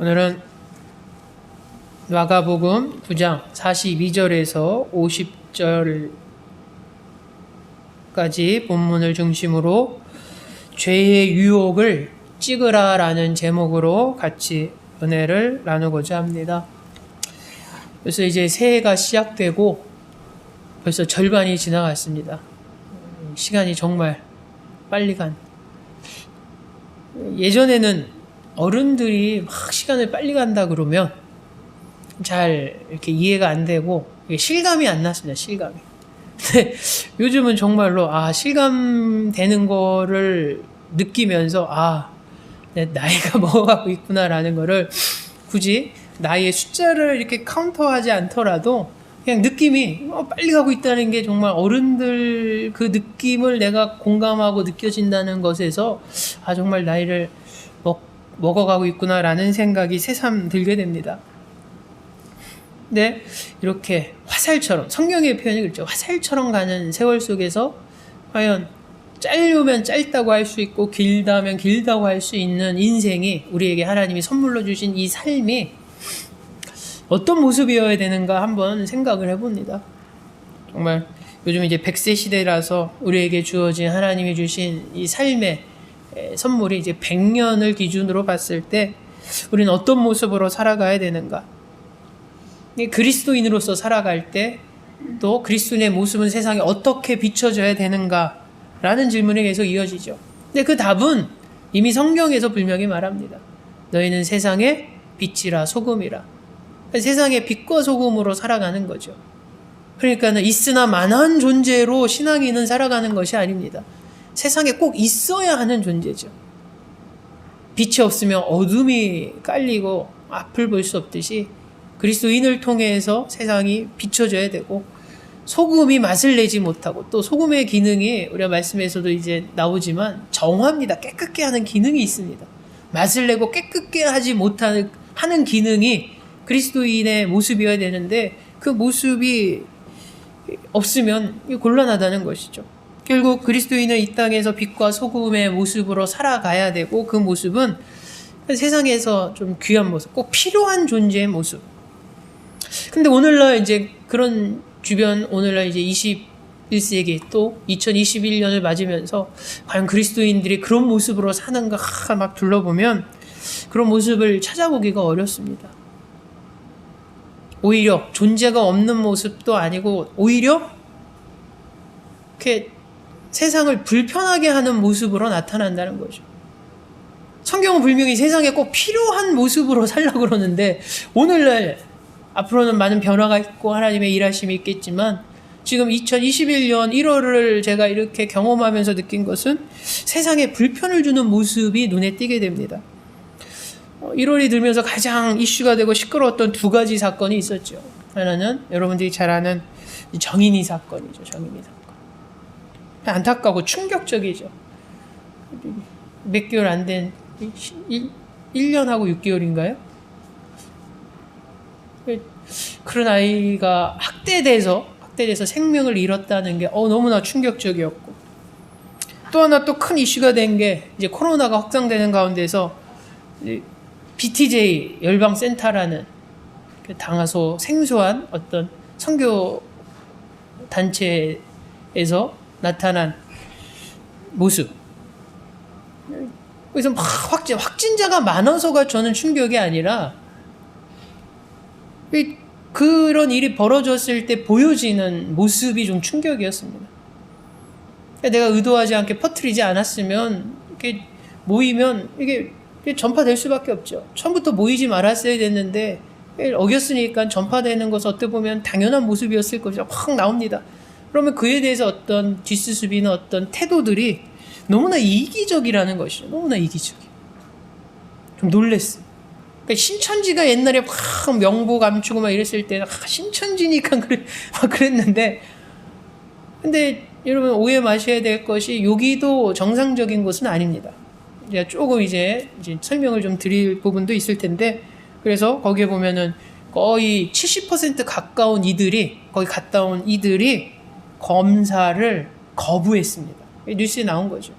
오늘은 마가복음 9장 42절에서 50절까지 본문을 중심으로 죄의 유혹을 찍으라라는 제목으로 같이 은혜를 나누고자 합니다. 그래서 이제 새해가 시작되고 벌써 절반이 지나갔습니다. 시간이 정말 빨리 간. 예전에는 어른들이 막 시간을 빨리 간다 그러면 잘 이렇게 이해가 안 되고 실감이 안 났습니다. 실감이. 근데 요즘은 정말로 실감되는 거를 느끼면서 내 나이가 먹어가고 있구나라는 거를 굳이 나이의 숫자를 이렇게 카운터하지 않더라도 그냥 느낌이 빨리 가고 있다는 게 정말 어른들 그 느낌을 내가 공감하고 느껴진다는 것에서 정말 나이를 먹어가고 있구나라는 생각이 새삼 들게 됩니다. 근데 이렇게 화살처럼, 성경의 표현이 그렇죠. 화살처럼 가는 세월 속에서 과연 짧으면 짧다고 할 수 있고 길다면 길다고 할 수 있는 인생이, 우리에게 하나님이 선물로 주신 이 삶이 어떤 모습이어야 되는가 한번 생각을 해봅니다. 정말 요즘 이제 100세 시대라서 우리에게 주어진, 하나님이 주신 이 삶의 선물이 이제 100년을 기준으로 봤을 때 우리는 어떤 모습으로 살아가야 되는가? 그리스도인으로서 살아갈 때 또 그리스도인의 모습은 세상에 어떻게 비춰져야 되는가? 라는 질문이 계속 이어지죠. 근데 그 답은 이미 성경에서 분명히 말합니다. 너희는 세상의 빛이라, 소금이라. 세상의 빛과 소금으로 살아가는 거죠. 그러니까는 있으나 마나한 존재로 신앙인은 살아가는 것이 아닙니다. 세상에 꼭 있어야 하는 존재죠. 빛이 없으면 어둠이 깔리고 앞을 볼 수 없듯이 그리스도인을 통해서 세상이 비춰져야 되고, 소금이 맛을 내지 못하고, 또 소금의 기능이 우리가 말씀에서도 이제 나오지만 정화입니다. 깨끗게 하는 기능이 있습니다. 맛을 내고 깨끗게 하지 못하는 기능이 그리스도인의 모습이어야 되는데 그 모습이 없으면 곤란하다는 것이죠. 결국 그리스도인은 이 땅에서 빛과 소금의 모습으로 살아가야 되고, 그 모습은 세상에서 좀 귀한 모습, 꼭 필요한 존재의 모습. 근데 오늘날 이제 그런 주변, 오늘날 이제 21세기 또 2021년을 맞으면서 과연 그리스도인들이 그런 모습으로 사는가 막 둘러보면 그런 모습을 찾아보기가 어렵습니다. 오히려 존재가 없는 모습도 아니고 오히려 이렇게 세상을 불편하게 하는 모습으로 나타난다는 거죠. 성경은 분명히 세상에 꼭 필요한 모습으로 살려고 그러는데, 오늘날 앞으로는 많은 변화가 있고 하나님의 일하심이 있겠지만 지금 2021년 1월을 제가 이렇게 경험하면서 느낀 것은 세상에 불편을 주는 모습이 눈에 띄게 됩니다. 1월이 들면서 가장 이슈가 되고 시끄러웠던 두 가지 사건이 있었죠. 하나는 여러분들이 잘 아는 정인이 사건이죠. 정인이 사건. 안타깝고 충격적이죠. 몇 개월 안 된 1년하고 6개월인가요? 그런 아이가 학대돼서 생명을 잃었다는 게 너무나 충격적이었고, 또 하나 또 큰 이슈가 된 게 이제 코로나가 확산되는 가운데서 BTJ 열방센터라는 당하소 생소한 어떤 선교 단체에서 나타난 모습. 그래서 막 확진자가 많아서가 저는 충격이 아니라 그런 일이 벌어졌을 때 보여지는 모습이 좀 충격이었습니다. 내가 의도하지 않게 퍼뜨리지 않았으면 이렇게 모이면 이게 전파될 수밖에 없죠. 처음부터 모이지 말았어야 됐는데 어겼으니까 전파되는 것은 어떻게 보면 당연한 모습이었을 것이라 확 나옵니다. 그러면 그에 대해서 어떤 뒷수습이나 어떤 태도들이 너무나 이기적이라는 것이죠. 너무나 이기적이에요. 좀 놀랬어요. 신천지가 옛날에 막 명부 감추고 막 이랬을 때는 신천지니까 그랬는데, 근데 여러분 오해 마셔야 될 것이 여기도 정상적인 것은 아닙니다. 제가 조금 이제 설명을 좀 드릴 부분도 있을 텐데, 그래서 거기에 보면은 거의 70% 가까운 거기 갔다 온 이들이 검사를 거부했습니다. 뉴스에 나온 거죠.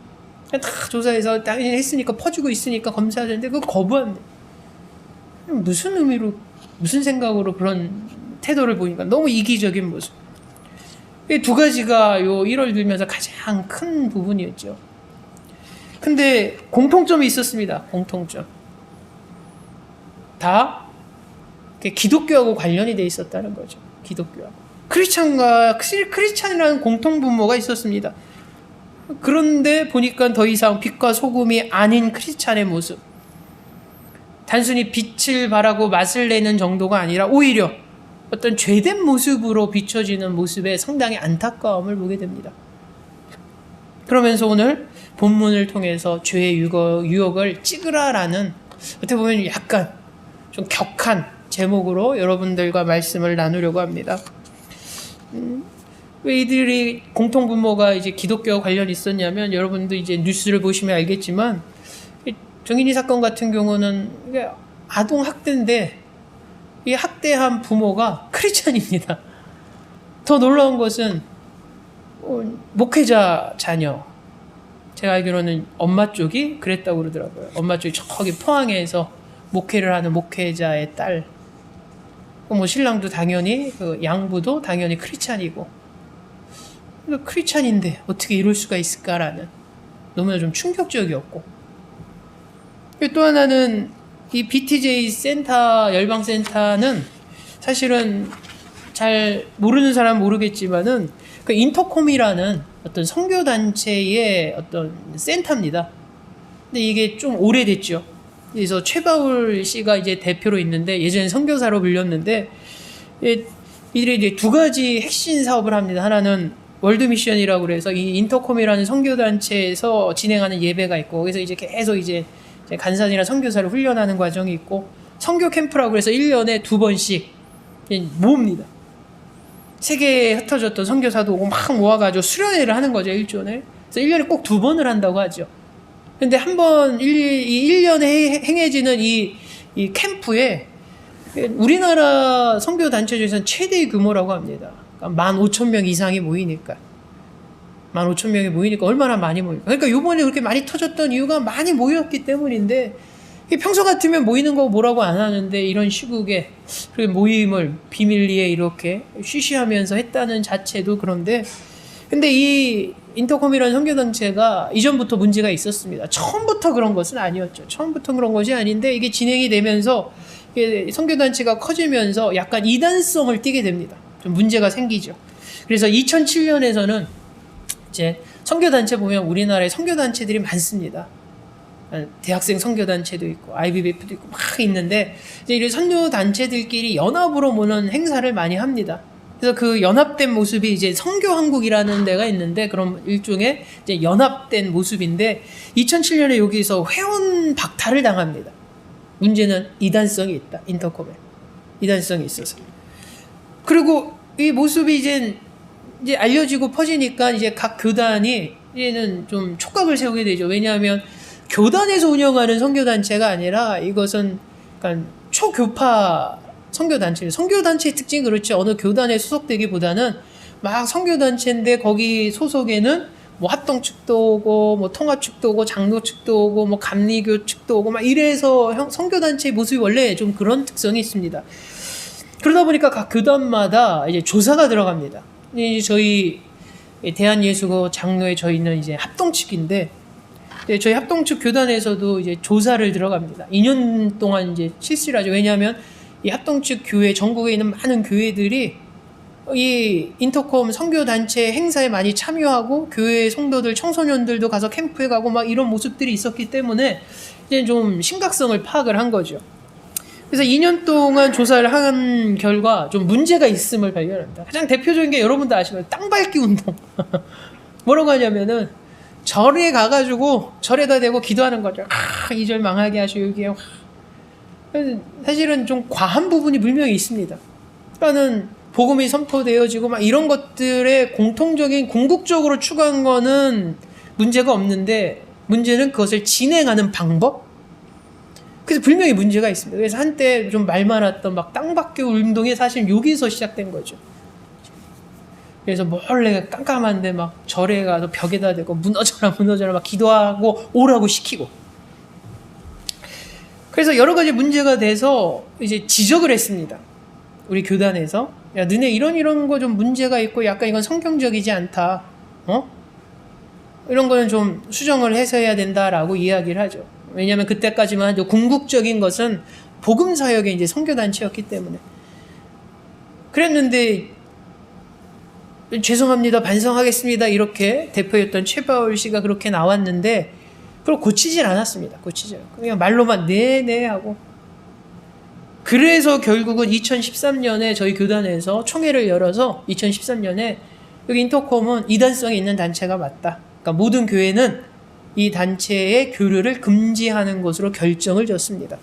다 조사해서 당연히 했으니까 퍼주고 있으니까 검사하는데 그거 거부한대. 무슨 의미로, 무슨 생각으로 그런 태도를 보니까 너무 이기적인 모습. 이 두 가지가 요 1월 들면서 가장 큰 부분이었죠. 근데 공통점이 있었습니다. 공통점. 다 기독교하고 관련이 돼 있었다는 거죠. 기독교하고. 크리스찬이라는 공통분모가 있었습니다. 그런데 보니까 더 이상 빛과 소금이 아닌 크리스찬의 모습. 단순히 빛을 발하고 맛을 내는 정도가 아니라 오히려 어떤 죄된 모습으로 비춰지는 모습에 상당히 안타까움을 보게 됩니다. 그러면서 오늘 본문을 통해서 죄의 유혹을 찍으라라는 어떻게 보면 약간 좀 격한 제목으로 여러분들과 말씀을 나누려고 합니다. 왜 이들이 공통분모가 이제 기독교와 관련이 있었냐면, 여러분도 이제 뉴스를 보시면 알겠지만 정인이 사건 같은 경우는 아동 학대인데 이 학대한 부모가 크리스찬입니다. 더 놀라운 것은 목회자 자녀. 제가 알기로는 엄마 쪽이 그랬다고 그러더라고요. 엄마 쪽이 저기 포항에서 목회를 하는 목회자의 딸. 뭐 신랑도 당연히 그 양부도 당연히 크리스찬이고. 크리스찬인데 어떻게 이럴 수가 있을까라는 너무나 좀 충격적이었고. 또 하나는 이 BTJ 센터, 열방센터는 사실은 잘 모르는 사람은 모르겠지만은 그 인터콤이라는 어떤 선교단체의 어떤 센터입니다. 근데 이게 좀 오래됐죠. 그래서 최바울 씨가 이제 대표로 있는데 예전에 선교사로 불렸는데, 이들이 이제 두 가지 핵심 사업을 합니다. 하나는 월드미션이라고 그래서 이 인터콤이라는 선교단체에서 진행하는 예배가 있고, 그래서 이제 계속 이제 간사이나 선교사를 훈련하는 과정이 있고, 선교 캠프라고 해서 1년에 2번씩 모읍니다. 세계에 흩어졌던 선교사도 오고 막 모아가지고 수련회를 하는 거죠, 일전에. 그래서 1년에 꼭 2번을 한다고 하죠. 근데 한 번, 이 1년에 행해지는 이 캠프에 우리나라 선교단체 중에서는 최대의 규모라고 합니다. 그러니까 15,000명 이상이 모이니까. 15,000명이 모이니까 얼마나 많이 모일까. 그러니까 요번에 그렇게 많이 터졌던 이유가 많이 모였기 때문인데, 평소 같으면 모이는 거 뭐라고 안 하는데 이런 시국에 모임을 비밀리에 이렇게 쉬쉬하면서 했다는 자체도 그런데, 근데 이 인터콤이라는 선교단체가 이전부터 문제가 있었습니다. 처음부터 그런 것은 아니었죠. 처음부터 그런 것이 아닌데 이게 진행이 되면서 선교단체가 커지면서 약간 이단성을 띠게 됩니다. 좀 문제가 생기죠. 그래서 2007년에서는 이제 선교단체 보면 우리나라에 선교단체들이 많습니다. 대학생 선교단체도 있고 IBBF도 있고 막 있는데, 이제 이런 선교단체들끼리 연합으로 모는 행사를 많이 합니다. 그래서 그 연합된 모습이 이제 선교한국이라는 데가 있는데, 그런 일종의 이제 연합된 모습인데, 2007년에 여기서 회원 박탈을 당합니다. 문제는 이단성이 있다. 인터콤에 이단성이 있어서. 그리고 이 모습이 이제 알려지고 퍼지니까 이제 각 교단이 이제는 좀 촉각을 세우게 되죠. 왜냐하면 교단에서 운영하는 선교단체가 아니라 이것은 약간 초교파 선교단체. 선교단체의 특징이 그렇죠. 어느 교단에 소속되기보다는 막 선교단체인데 거기 소속에는 뭐 합동 측도 오고 뭐 통합 측도 오고 장로 측도 오고 뭐 감리교 측도 오고 막 이래서 선교단체의 모습이 원래 좀 그런 특성이 있습니다. 그러다 보니까 각 교단마다 이제 조사가 들어갑니다. 이제 저희 대한예수고 장로에 저희는 이제 합동 측인데, 저희 합동 측 교단에서도 이제 조사를 들어갑니다. 2년 동안 이제 실시를 하죠. 왜냐하면 이 합동 측 교회, 전국에 있는 많은 교회들이 이 인터콤 선교단체 행사에 많이 참여하고, 교회 성도들, 청소년들도 가서 캠프에 가고 막 이런 모습들이 있었기 때문에 이제 좀 심각성을 파악을 한 거죠. 그래서 2년 동안 조사를 한 결과 좀 문제가 있음을 발견합니다. 가장 대표적인 게 여러분도 아시는 땅 밟기 운동. 뭐라고 하냐면은 절에 가가지고 절에다 대고 기도하는 거죠. 이 절 망하게 하시오. 여기에 사실은 좀 과한 부분이 분명히 있습니다. 그러니까는 복음이 선포되어지고 막 이런 것들의 공통적인 궁극적으로 추구한 거는 문제가 없는데, 문제는 그것을 진행하는 방법. 그래서 분명히 문제가 있습니다. 그래서 한때 좀 말 많았던 막 땅받기 운동이 사실 여기서 시작된 거죠. 그래서 몰래 깜깜한데 막 절에 가서 벽에다 대고 무너져라 막 기도하고 오라고 시키고. 그래서 여러 가지 문제가 돼서 이제 지적을 했습니다. 우리 교단에서. 야, 너네 이런 거 좀 문제가 있고 약간 이건 성경적이지 않다. 이런 거는 좀 수정을 해서 해야 된다라고 이야기를 하죠. 왜냐하면 그때까지만 해도 궁극적인 것은 복음 사역의 이제 선교단체였기 때문에. 그랬는데 죄송합니다, 반성하겠습니다, 이렇게 대표였던 최바울 씨가 그렇게 나왔는데 그걸 고치질 않았습니다. 그냥 말로만 네네 하고. 그래서 결국은 2013년에 저희 교단에서 총회를 열어서 2013년에 여기 인터콤은 이단성이 있는 단체가 맞다. 그러니까 모든 교회는 이 단체의 교류를 금지하는 것으로 결정을 졌습니다.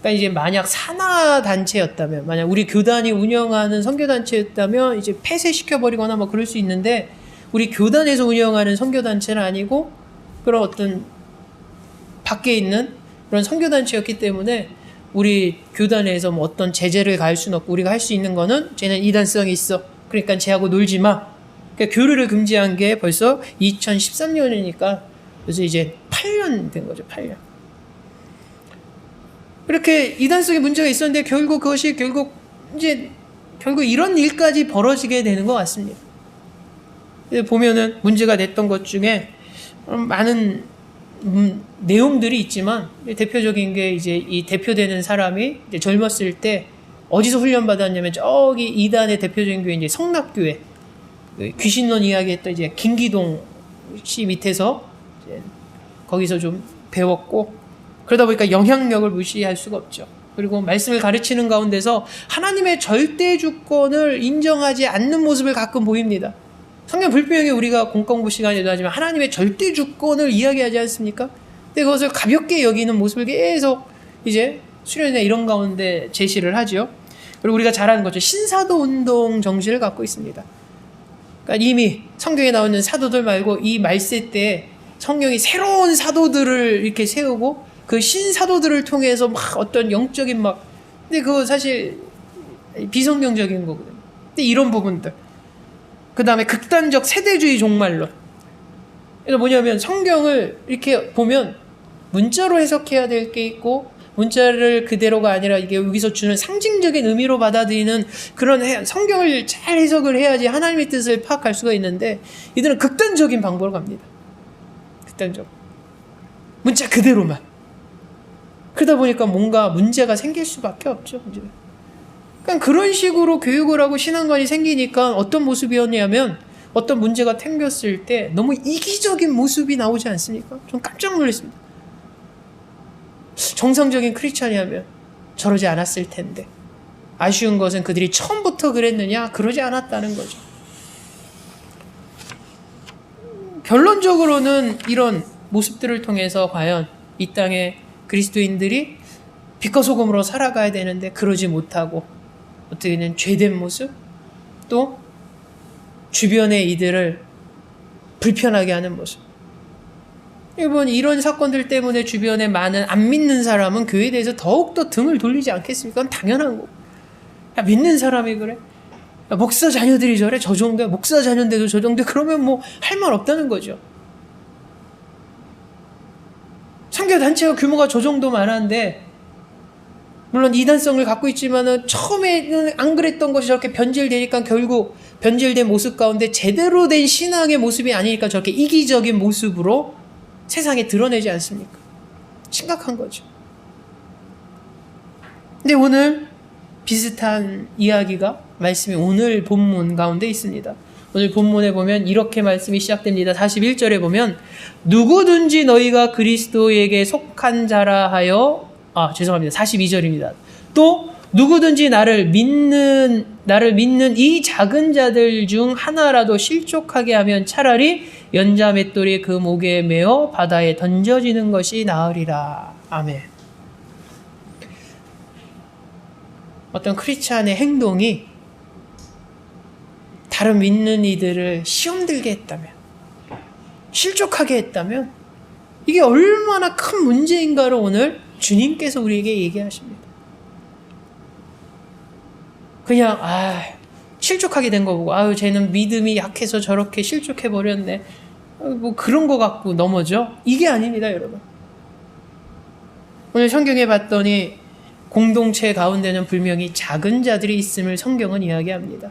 그러니까 이제 만약 산하 단체였다면, 만약 우리 교단이 운영하는 선교 단체였다면 이제 폐쇄시켜버리거나 뭐 그럴 수 있는데, 우리 교단에서 운영하는 선교 단체는 아니고 그런 어떤 밖에 있는 그런 선교 단체였기 때문에 우리 교단에서 뭐 어떤 제재를 가할 수는 없고, 우리가 할 수 있는 거는 쟤는 이단성이 있어, 그러니까 쟤하고 놀지 마. 그러니까 교류를 금지한 게 벌써 2013년이니까 그래서 이제 8년 된 거죠. 8년. 이렇게 이단성의 문제가 있었는데 결국 이런 일까지 벌어지게 되는 것 같습니다. 보면은 문제가 됐던 것 중에 많은 내용들이 있지만, 대표적인 게 이제 이 대표되는 사람이 이제 젊었을 때 어디서 훈련받았냐면 저기 이단의 대표적인 교회 이제 성락교회, 귀신론 이야기했던 이제 김기동 씨 밑에서 이제 거기서 좀 배웠고, 그러다 보니까 영향력을 무시할 수가 없죠. 그리고 말씀을 가르치는 가운데서 하나님의 절대 주권을 인정하지 않는 모습을 가끔 보입니다. 성경 불분명히 우리가 공공부 시간에도 하지만 하나님의 절대 주권을 이야기하지 않습니까? 근데 그것을 가볍게 여기는 모습을 계속 이제 수련회 이런 가운데 제시를 하죠. 그리고 우리가 잘 아는 거죠. 신사도 운동 정신을 갖고 있습니다. 그러니까 이미 성경에 나오는 사도들 말고 이 말세 때 성경이 새로운 사도들을 이렇게 세우고 그 신사도들을 통해서 막 어떤 영적인 근데 그거 사실 비성경적인 거거든요. 근데 이런 부분들. 그 다음에 극단적 세대주의 종말론. 그래서 뭐냐면 성경을 이렇게 보면 문자로 해석해야 될 게 있고, 문자를 그대로가 아니라 이게 여기서 주는 상징적인 의미로 받아들이는 그런 성경을 잘 해석을 해야지 하나님의 뜻을 파악할 수가 있는데, 이들은 극단적인 방법을 갑니다. 극단적. 문자 그대로만. 그러다 보니까 뭔가 문제가 생길 수밖에 없죠. 그러니까 그런 식으로 교육을 하고 신앙관이 생기니까 어떤 모습이었냐면, 어떤 문제가 생겼을 때 너무 이기적인 모습이 나오지 않습니까? 좀 깜짝 놀랐습니다. 정상적인 크리스찬이라면 저러지 않았을 텐데, 아쉬운 것은 그들이 처음부터 그랬느냐? 그러지 않았다는 거죠. 결론적으로는 이런 모습들을 통해서 과연 이 땅에 그리스도인들이 빛과 소금으로 살아가야 되는데 그러지 못하고 어떻게는 죄된 모습, 또 주변의 이들을 불편하게 하는 모습. 여러분, 이런 사건들 때문에 주변에 많은 안 믿는 사람은 교회에 대해서 더욱더 등을 돌리지 않겠습니까? 그건 당연한 거고. 야, 믿는 사람이 그래? 야, 목사 자녀들이 저래? 저 정도야? 목사 자녀인데도 저 정도야? 그러면 뭐 할 말 없다는 거죠. 선교단체가 규모가 저 정도 많은데, 물론 이단성을 갖고 있지만은 처음에는 안 그랬던 것이 저렇게 변질되니까 결국 변질된 모습 가운데 제대로 된 신앙의 모습이 아니니까 저렇게 이기적인 모습으로 세상에 드러내지 않습니까? 심각한 거죠. 근데 오늘 비슷한 이야기가, 말씀이 오늘 본문 가운데 있습니다. 오늘 본문에 보면 이렇게 말씀이 시작됩니다. 41절에 보면 누구든지 너희가 그리스도에게 속한 자라 하여, 42절입니다. 또 누구든지 나를 믿는 이 작은 자들 중 하나라도 실족하게 하면 차라리 연자 맷돌이 그 목에 매어 바다에 던져지는 것이 나으리라. 아멘. 어떤 크리스찬의 행동이 다른 믿는 이들을 시험들게 했다면, 실족하게 했다면 이게 얼마나 큰 문제인가를 오늘 주님께서 우리에게 얘기하십니다. 그냥 실족하게 된 거 보고 쟤는 믿음이 약해서 저렇게 실족해버렸네, 뭐 그런 거 갖고 넘어져? 이게 아닙니다, 여러분. 오늘 성경에 봤더니 공동체 가운데는 분명히 작은 자들이 있음을 성경은 이야기합니다.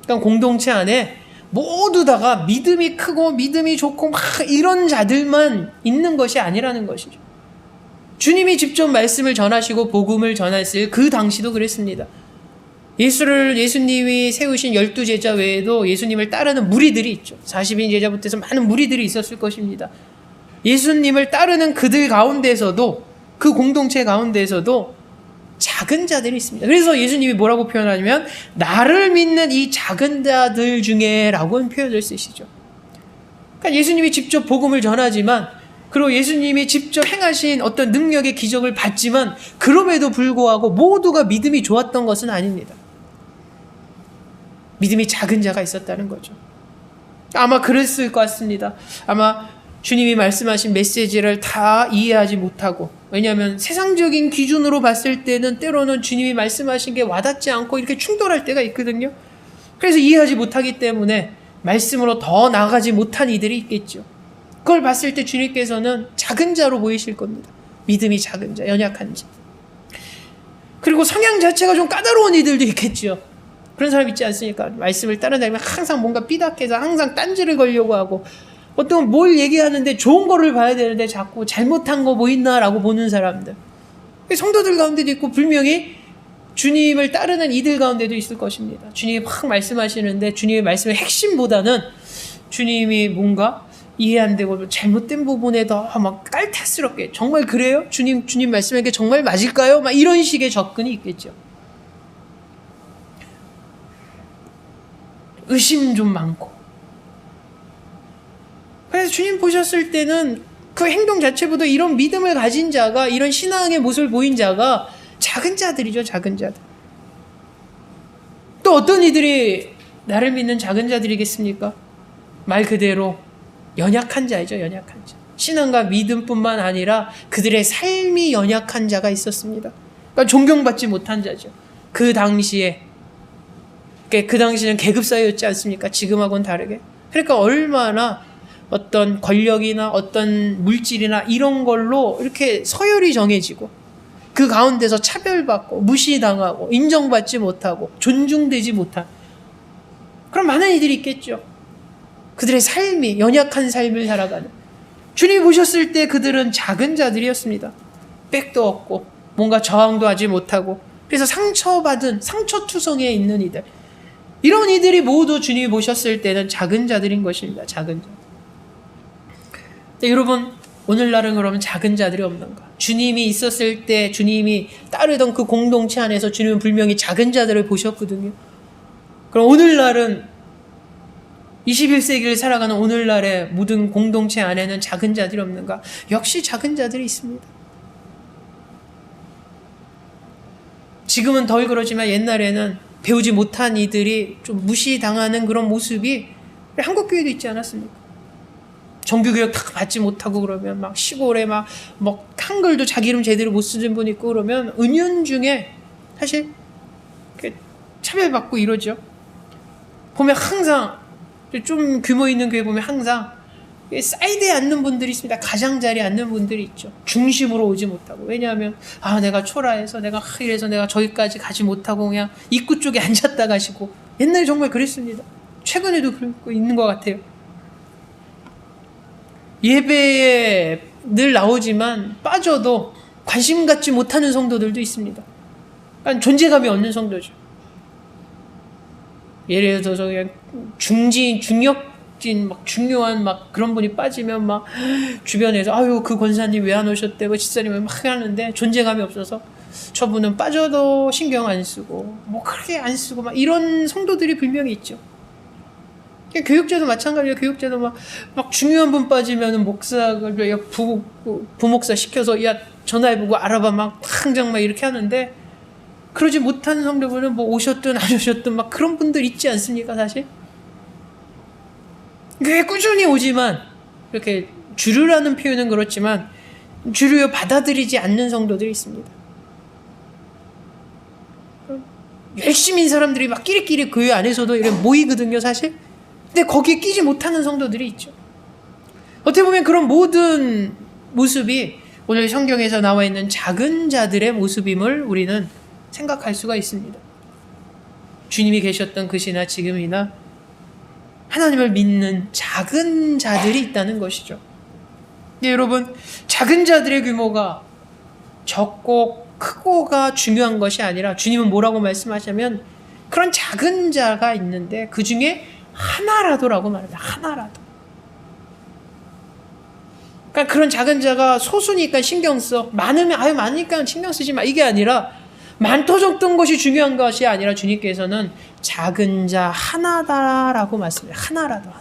그러니까 공동체 안에 모두 다가 믿음이 크고 믿음이 좋고 막 이런 자들만 있는 것이 아니라는 것이죠. 주님이 직접 말씀을 전하시고 복음을 전했을 그 당시도 그랬습니다. 예수님이 세우신 12제자 외에도 예수님을 따르는 무리들이 있죠. 40인 제자부터 해서 많은 무리들이 있었을 것입니다. 예수님을 따르는 그들 가운데서도, 그 공동체 가운데서도 작은 자들이 있습니다. 그래서 예수님이 뭐라고 표현하냐면 나를 믿는 이 작은 자들 중에 라고 표현을 쓰시죠. 그러니까 예수님이 직접 복음을 전하지만, 그리고 예수님이 직접 행하신 어떤 능력의 기적을 봤지만 그럼에도 불구하고 모두가 믿음이 좋았던 것은 아닙니다. 믿음이 작은 자가 있었다는 거죠. 아마 그랬을 것 같습니다. 아마 주님이 말씀하신 메시지를 다 이해하지 못하고, 왜냐하면 세상적인 기준으로 봤을 때는 때로는 주님이 말씀하신 게 와닿지 않고 이렇게 충돌할 때가 있거든요. 그래서 이해하지 못하기 때문에 말씀으로 더 나아가지 못한 이들이 있겠죠. 그걸 봤을 때 주님께서는 작은 자로 보이실 겁니다. 믿음이 작은 자, 연약한 자. 그리고 성향 자체가 좀 까다로운 이들도 있겠죠. 그런 사람 있지 않습니까? 말씀을 따라다니면 항상 뭔가 삐딱해서 항상 딴지를 걸려고 하고, 어떤 뭘 얘기하는데 좋은 거를 봐야 되는데 자꾸 잘못한 거 뭐 있나라고 보는 사람들. 성도들 가운데도 있고 분명히 주님을 따르는 이들 가운데도 있을 것입니다. 주님이 막 말씀하시는데 주님의 말씀의 핵심보다는 주님이 뭔가 이해 안 되고 잘못된 부분에 더 막 깔탈스럽게, 정말 그래요? 주님 말씀한 게 정말 맞을까요? 막 이런 식의 접근이 있겠죠. 의심 좀 많고. 그래서 주님 보셨을 때는 그 행동 자체보다 이런 믿음을 가진 자가, 이런 신앙의 모습을 보인 자가 작은 자들이죠. 작은 자들. 또 어떤 이들이 나를 믿는 작은 자들이겠습니까? 말 그대로 연약한 자이죠. 연약한 자. 신앙과 믿음뿐만 아니라 그들의 삶이 연약한 자가 있었습니다. 그러니까 존경받지 못한 자죠. 그 당시에, 그 당시는 계급 사회였지 않습니까? 지금하고는 다르게. 그러니까 얼마나 어떤 권력이나 어떤 물질이나 이런 걸로 이렇게 서열이 정해지고, 그 가운데서 차별받고 무시당하고 인정받지 못하고 존중되지 못한 그런 많은 이들이 있겠죠. 그들의 삶이 연약한 삶을 살아가는. 주님이 보셨을 때 그들은 작은 자들이었습니다. 빽도 없고 뭔가 저항도 하지 못하고, 그래서 상처받은, 상처투성이에 있는 이들, 이런 이들이 모두 주님이 보셨을 때는 작은 자들인 것입니다. 작은 자. 네, 여러분, 오늘날은 그러면 작은 자들이 없는가? 주님이 있었을 때 주님이 따르던 그 공동체 안에서 주님은 분명히 작은 자들을 보셨거든요. 그럼 오늘날은 21세기를 살아가는 오늘날의 모든 공동체 안에는 작은 자들이 없는가? 역시 작은 자들이 있습니다. 지금은 덜 그러지만 옛날에는 배우지 못한 이들이 좀 무시당하는 그런 모습이 한국교회도 있지 않았습니까? 정규교육 다 받지 못하고 그러면 막 시골에 막 한글도 자기 이름 제대로 못 쓰는 분 있고 그러면 은연중에 사실 차별받고 이러죠. 보면 항상 좀 규모 있는 교회 보면 항상 사이드에 앉는 분들이 있습니다. 가장자리에 앉는 분들이 있죠. 중심으로 오지 못하고. 왜냐하면 내가 초라해서 내가 이래서 내가 저기까지 가지 못하고 그냥 입구 쪽에 앉았다 가시고. 옛날에 정말 그랬습니다. 최근에도 그러고 있는 것 같아요. 예배에 늘 나오지만 빠져도 관심 갖지 못하는 성도들도 있습니다. 그러니까 존재감이 없는 성도죠. 예를 들어서 그냥 중역진 막 중요한 막 그런 분이 빠지면 막 주변에서 그 권사님 왜 안 오셨대, 집사님 막 하는데 존재감이 없어서 저분은 빠져도 신경 안 쓰고 그렇게 안 쓰고 막 이런 성도들이 분명히 있죠. 교육자도 마찬가지예요. 교육자도 막 중요한 분 빠지면은 목사를 부목사 시켜서 전화해보고 알아봐 막 당장 막 이렇게 하는데, 그러지 못한 성도분은 오셨든 안 오셨든 막 그런 분들 있지 않습니까? 사실 교회 꾸준히 오지만, 이렇게 주류라는 표현은 그렇지만 주류에 받아들이지 않는 성도들이 있습니다. 열심인 사람들이 막 끼리끼리 교회 안에서도 이렇게 모이거든요, 사실. 근데 거기에 끼지 못하는 성도들이 있죠. 어떻게 보면 그런 모든 모습이 오늘 성경에서 나와 있는 작은 자들의 모습임을 우리는 생각할 수가 있습니다. 주님이 계셨던 그 시나 지금이나 하나님을 믿는 작은 자들이 있다는 것이죠. 근데 여러분, 작은 자들의 규모가 적고 크고가 중요한 것이 아니라 주님은 뭐라고 말씀하시냐면 그런 작은 자가 있는데 그 중에 하나라도라고 말합니다. 하나라도. 그러니까 그런 작은 자가 소수니까 신경 써. 많으면 많으니까 신경 쓰지 마. 이게 아니라 많던 적던 것이 중요한 것이 아니라 주님께서는 작은 자 하나다라고 말씀해요. 하나라도.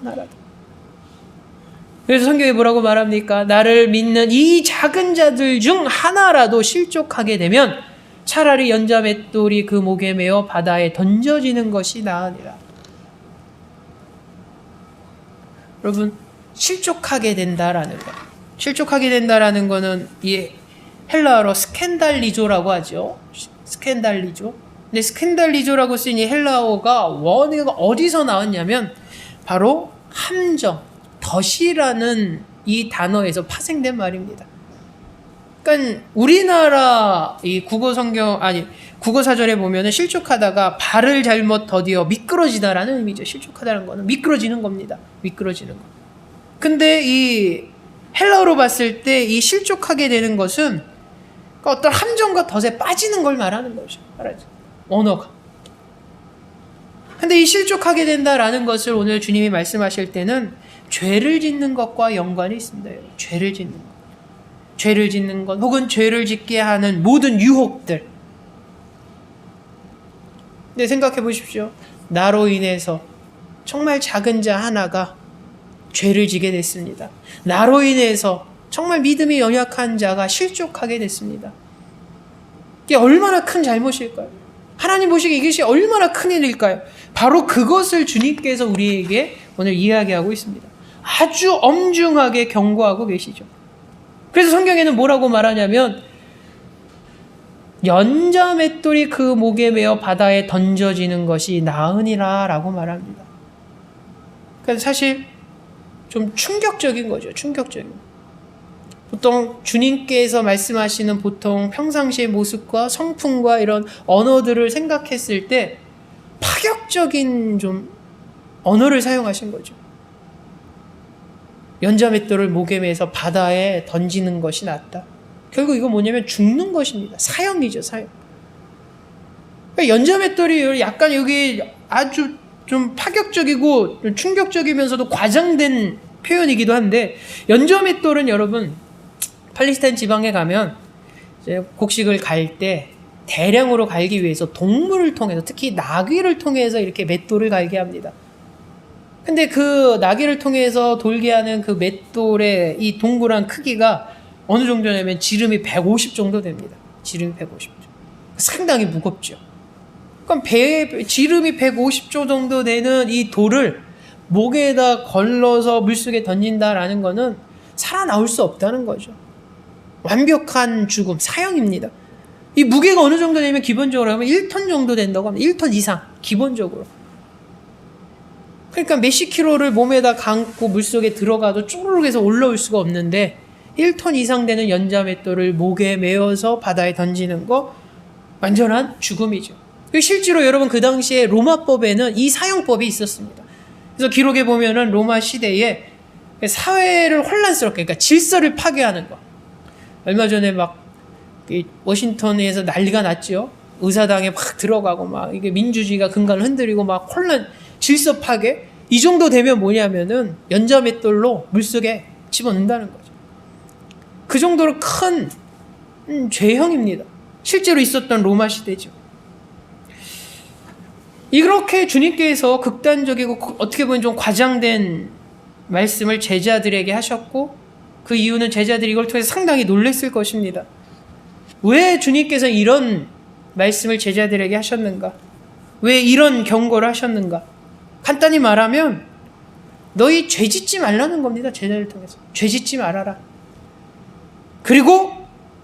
그래서 성경에 뭐라고 말합니까? 나를 믿는 이 작은 자들 중 하나라도 실족하게 되면 차라리 연자 맷돌이 그 목에 매어 바다에 던져지는 것이 나으니라. 여러분, 실족하게 된다라는 것. 실족하게 된다라는 거는 이 헬라어로 스캔달리조라고 하죠. 스캔달리조. 근데 스캔달리조라고 쓰인 이 헬라어가 원어가 어디서 나왔냐면 바로 함정, 덫이라는 이 단어에서 파생된 말입니다. 그러니까 우리나라 이 국어 사전에 보면은 실족하다가 발을 잘못 더디어 미끄러지다라는 의미죠. 실족하다는 거는 미끄러지는 겁니다. 미끄러지는 거. 근데 이 헬라어로 봤을 때 이 실족하게 되는 것은 어떤 함정과 덫에 빠지는 걸 말하는 거죠. 알았죠? 언어가. 근데 이 실족하게 된다라는 것을 오늘 주님이 말씀하실 때는 죄를 짓는 것과 연관이 있습니다. 죄를 짓는 것. 죄를 짓는 것 혹은 죄를 짓게 하는 모든 유혹들. 근데 생각해 보십시오. 나로 인해서 정말 작은 자 하나가 죄를 지게 됐습니다. 나로 인해서 정말 믿음이 연약한 자가 실족하게 됐습니다. 이게 얼마나 큰 잘못일까요? 하나님 보시기에 이것이 얼마나 큰 일일까요? 바로 그것을 주님께서 우리에게 오늘 이야기하고 있습니다. 아주 엄중하게 경고하고 계시죠. 그래서 성경에는 뭐라고 말하냐면 연자 맷돌이 그 목에 매어 바다에 던져지는 것이 나으니라 라고 말합니다. 그러니까 사실 좀 충격적인 거죠. 충격적인. 보통 주님께서 말씀하시는 보통 평상시의 모습과 성품과 이런 언어들을 생각했을 때 파격적인 좀 언어를 사용하신 거죠. 연자 맷돌을 목에 매서 바다에 던지는 것이 낫다. 결국 이거 뭐냐면 죽는 것입니다. 사형이죠, 사형. 그러니까 연자 맷돌이 약간 여기 아주 좀 파격적이고 좀 충격적이면서도 과장된 표현이기도 한데 연자 맷돌은 여러분 팔레스타인 지방에 가면 이제 곡식을 갈 때 대량으로 갈기 위해서 동물을 통해서 특히 나귀를 통해서 이렇게 맷돌을 갈게 합니다. 근데 그 나귀를 통해서 돌게 하는 그 맷돌의 이 동그란 크기가 어느 정도냐면 지름이 150 정도 됩니다. 지름이 150. 상당히 무겁죠. 그럼 지름이 150조 정도 되는 이 돌을 목에다 걸러서 물속에 던진다라는 거는 살아나올 수 없다는 거죠. 완벽한 죽음, 사형입니다. 이 무게가 어느 정도 되면 기본적으로 하면 1톤 정도 된다고 합니다. 1톤 이상, 기본적으로. 그러니까 몇십 킬로를 몸에다 감고 물속에 들어가도 쭈르륵 해서 올라올 수가 없는데 1톤 이상 되는 연자 맷돌을 목에 메어서 바다에 던지는 거 완전한 죽음이죠. 실제로 여러분 그 당시에 로마법에는 이 사형법이 있었습니다. 그래서 기록에 보면은 로마 시대에 사회를 혼란스럽게, 그러니까 질서를 파괴하는 거. 얼마 전에 막 워싱턴에서 난리가 났죠. 의사당에 막 들어가고 막 이게 민주주의가 근간을 흔들리고 막 질서 파괴. 이 정도 되면 뭐냐면은 연자 맷돌로 물속에 집어넣는다는 거죠. 그 정도로 큰 죄형입니다. 실제로 있었던 로마 시대죠. 이렇게 주님께서 극단적이고 어떻게 보면 좀 과장된 말씀을 제자들에게 하셨고 그 이유는 제자들이 이걸 통해서 상당히 놀랐을 것입니다. 왜 주님께서 이런 말씀을 제자들에게 하셨는가? 왜 이런 경고를 하셨는가? 간단히 말하면 너희 죄 짓지 말라는 겁니다. 제자를 통해서. 죄 짓지 말아라. 그리고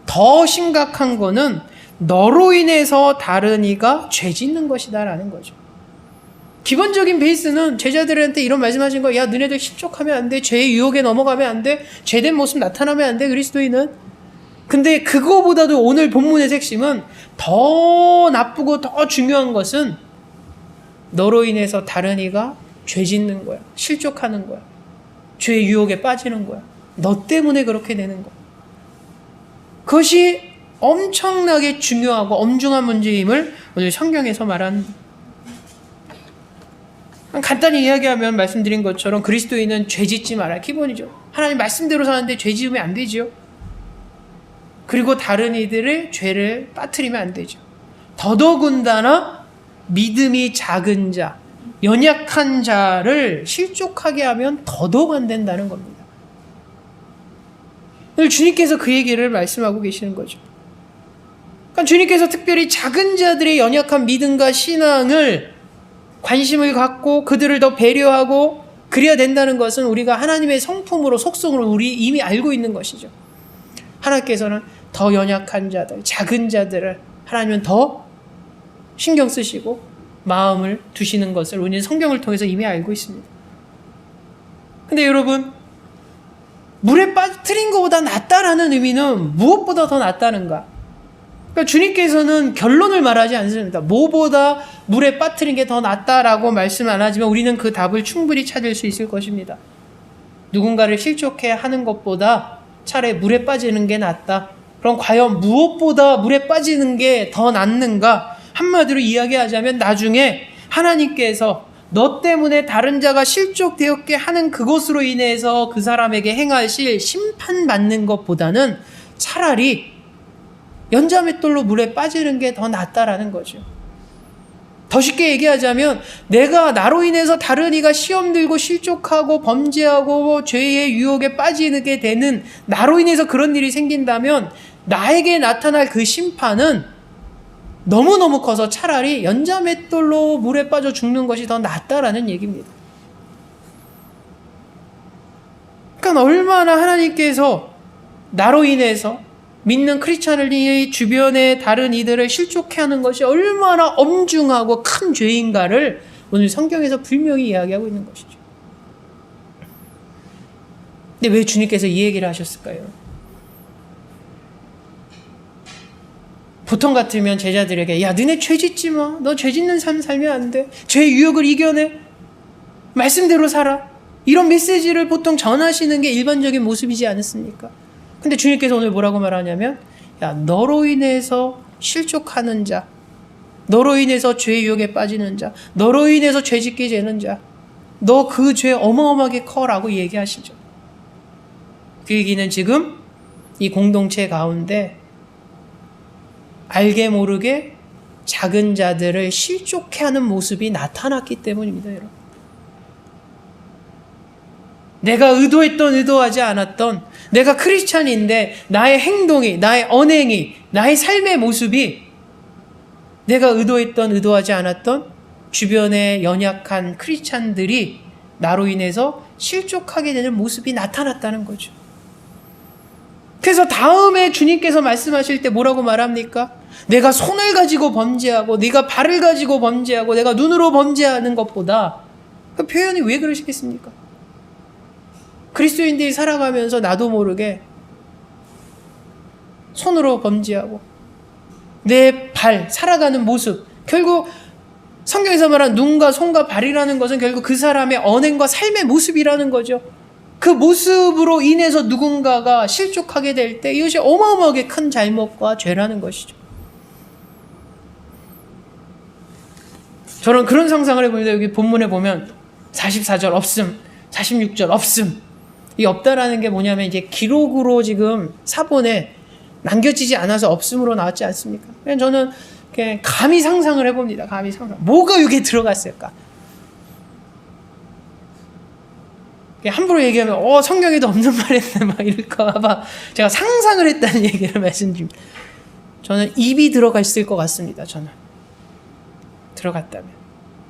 더 심각한 거는 너로 인해서 다른 이가 죄 짓는 것이다 라는 거죠. 기본적인 베이스는 제자들한테 이런 말씀하신 거예요. 야, 너네들 실족하면 안 돼. 죄의 유혹에 넘어가면 안 돼. 죄된 모습 나타나면 안 돼. 그리스도인은. 근데 그거보다도 오늘 본문의 핵심은 더 나쁘고 더 중요한 것은 너로 인해서 다른 이가 죄 짓는 거야. 실족하는 거야. 죄의 유혹에 빠지는 거야. 너 때문에 그렇게 되는 거야. 그것이 엄청나게 중요하고 엄중한 문제임을 오늘 성경에서 말한, 간단히 이야기하면 말씀드린 것처럼 그리스도인은 죄 짓지 마라. 기본이죠. 하나님 말씀대로 사는데 죄 지으면 안 되죠. 그리고 다른 이들의 죄를 빠뜨리면 안 되죠. 더더군다나 믿음이 작은 자, 연약한 자를 실족하게 하면 더더욱 안 된다는 겁니다. 오늘 주님께서 그 얘기를 말씀하고 계시는 거죠. 그러니까 주님께서 특별히 작은 자들의 연약한 믿음과 신앙을 관심을 갖고 그들을 더 배려하고 그래야 된다는 것은 우리가 하나님의 성품으로, 속성으로 우리 이미 알고 있는 것이죠. 하나님께서는 더 연약한 자들, 작은 자들을 하나님은 더 신경 쓰시고 마음을 두시는 것을 우리는 성경을 통해서 이미 알고 있습니다. 근데 여러분, 물에 빠뜨린 것보다 낫다라는 의미는 무엇보다 더 낫다는가? 그러니까 주님께서는 결론을 말하지 않습니다. 뭐보다 물에 빠뜨린 게 더 낫다라고 말씀 안 하지만 우리는 그 답을 충분히 찾을 수 있을 것입니다. 누군가를 실족해 하는 것보다 차라리 물에 빠지는 게 낫다. 그럼 과연 무엇보다 물에 빠지는 게 더 낫는가? 한마디로 이야기하자면 나중에 하나님께서 너 때문에 다른 자가 실족되었게 하는 그것으로 인해서 그 사람에게 행하실 심판받는 것보다는 차라리 연자맷돌로 물에 빠지는 게 더 낫다라는 거죠. 더 쉽게 얘기하자면 내가 나로 인해서 다른 이가 시험 들고 실족하고 범죄하고 죄의 유혹에 빠지게 되는, 나로 인해서 그런 일이 생긴다면 나에게 나타날 그 심판은 너무너무 커서 차라리 연자맷돌로 물에 빠져 죽는 것이 더 낫다라는 얘기입니다. 그러니까 얼마나 하나님께서 나로 인해서 믿는 크리스찬을 주변의 다른 이들을 실족해 하는 것이 얼마나 엄중하고 큰 죄인가를 오늘 성경에서 분명히 이야기하고 있는 것이죠. 근데 왜 주님께서 이 얘기를 하셨을까요? 보통 같으면 제자들에게 야, 너네 죄 짓지 마. 너 죄 짓는 삶 살면 안 돼. 죄의 유혹을 이겨내. 말씀대로 살아. 이런 메시지를 보통 전하시는 게 일반적인 모습이지 않습니까? 근데 주님께서 오늘 뭐라고 말하냐면, 야, 너로 인해서 실족하는 자, 너로 인해서 죄의 유혹에 빠지는 자, 너로 인해서 죄 짓게 되는 자, 너 그 죄 어마어마하게 커라고 얘기하시죠. 그 얘기는 지금 이 공동체 가운데 알게 모르게 작은 자들을 실족해 하는 모습이 나타났기 때문입니다, 여러분. 내가 의도했던 의도하지 않았던, 내가 크리스찬인데 나의 행동이, 나의 언행이, 나의 삶의 모습이 내가 의도했던 의도하지 않았던 주변의 연약한 크리스찬들이 나로 인해서 실족하게 되는 모습이 나타났다는 거죠. 그래서 다음에 주님께서 말씀하실 때 뭐라고 말합니까? 내가 손을 가지고 범죄하고 네가 발을 가지고 범죄하고 내가 눈으로 범죄하는 것보다, 그 표현이 왜 그러시겠습니까? 그리스도인들이 살아가면서 나도 모르게 손으로 범죄하고 내 발, 살아가는 모습, 결국 성경에서 말한 눈과 손과 발이라는 것은 결국 그 사람의 언행과 삶의 모습이라는 거죠. 그 모습으로 인해서 누군가가 실족하게 될 때 이것이 어마어마하게 큰 잘못과 죄라는 것이죠. 저는 그런 상상을 해봅니다. 여기 본문에 보면 44절 없음, 46절 없음. 이 없다라는 게 뭐냐면 이제 기록으로 지금 사본에 남겨지지 않아서 없음으로 나왔지 않습니까? 그냥 저는 그냥 감히 상상을 해봅니다. 감히 상상. 뭐가 여기에 들어갔을까? 함부로 얘기하면 성경에도 없는 말했네 막 이럴까 봐 제가 상상을 했다는 얘기를 말씀드립니다. 저는 입이 들어갔을 것 같습니다. 저는 들어갔다면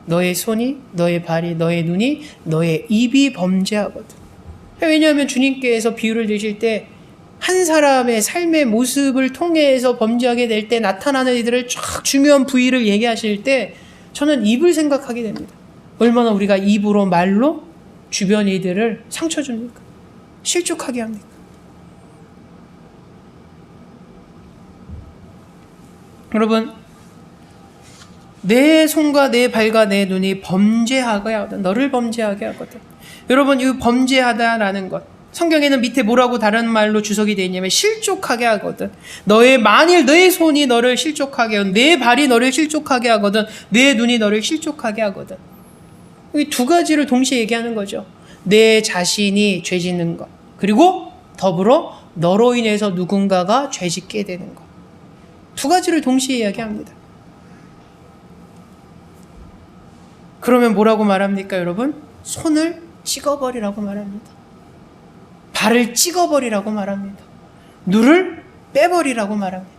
너의 손이, 너의 발이, 너의 눈이, 너의 입이 범죄하거든. 왜냐하면 주님께서 비유를 드실 때 한 사람의 삶의 모습을 통해서 범죄하게 될 때 나타나는 이들을 쫙 중요한 부위를 얘기하실 때 저는 입을 생각하게 됩니다. 얼마나 우리가 입으로 말로 주변 이들을 상처 줍니까? 실족하게 합니까? 여러분, 내 손과 내 발과 내 눈이 범죄하게 하거든. 너를 범죄하게 하거든. 여러분, 이 범죄하다라는 것, 성경에는 밑에 뭐라고 다른 말로 주석이 되어 있냐면 실족하게 하거든. 만일 내 손이 너를 실족하게 하거든, 내 발이 너를 실족하게 하거든, 내 눈이 너를 실족하게 하거든. 이 두 가지를 동시에 얘기하는 거죠. 내 자신이 죄 짓는 것, 그리고 더불어 너로 인해서 누군가가 죄 짓게 되는 것. 두 가지를 동시에 이야기합니다. 그러면 뭐라고 말합니까, 여러분? 손을 찍어버리라고 말합니다. 발을 찍어버리라고 말합니다. 눈을 빼버리라고 말합니다.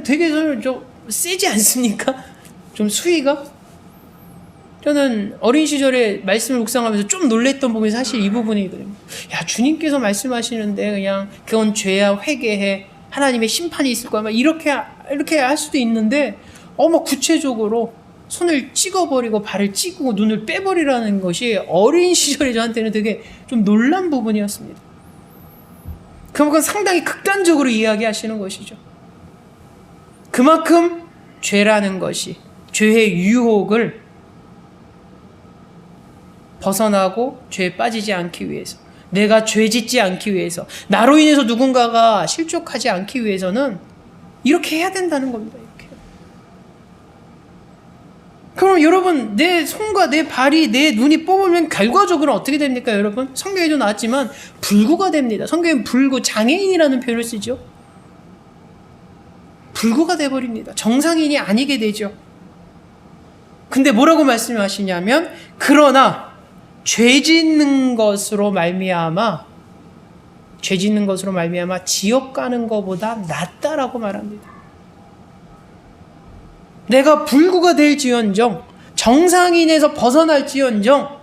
되게 좀 세지 않습니까? 좀 수위가? 저는 어린 시절에 말씀을 묵상하면서 좀 놀랬던 부분이 사실 이 부분이거든요. 야, 주님께서 말씀하시는데 그냥 그건 죄야, 회개해, 하나님의 심판이 있을 거야, 막 이렇게 할 수도 있는데, 막 구체적으로 손을 찍어버리고 발을 찍고 눈을 빼버리라는 것이 어린 시절에 저한테는 되게 좀 놀란 부분이었습니다. 그만큼 상당히 극단적으로 이야기하시는 것이죠. 그만큼 죄라는 것이, 죄의 유혹을 벗어나고 죄에 빠지지 않기 위해서, 내가 죄 짓지 않기 위해서, 나로 인해서 누군가가 실족하지 않기 위해서는 이렇게 해야 된다는 겁니다. 이렇게. 그럼 여러분, 내 손과 내 발이, 내 눈이 뽑으면 결과적으로 어떻게 됩니까, 여러분? 성경에도 나왔지만 불구가 됩니다. 성경엔 불구, 장애인이라는 표현을 쓰죠. 불구가 돼버립니다. 정상인이 아니게 되죠. 근데 뭐라고 말씀하시냐면, 그러나 죄 짓는 것으로 말미암아 지옥 가는 것보다 낫다라고 말합니다. 내가 불구가 될지언정, 정상인에서 벗어날지언정,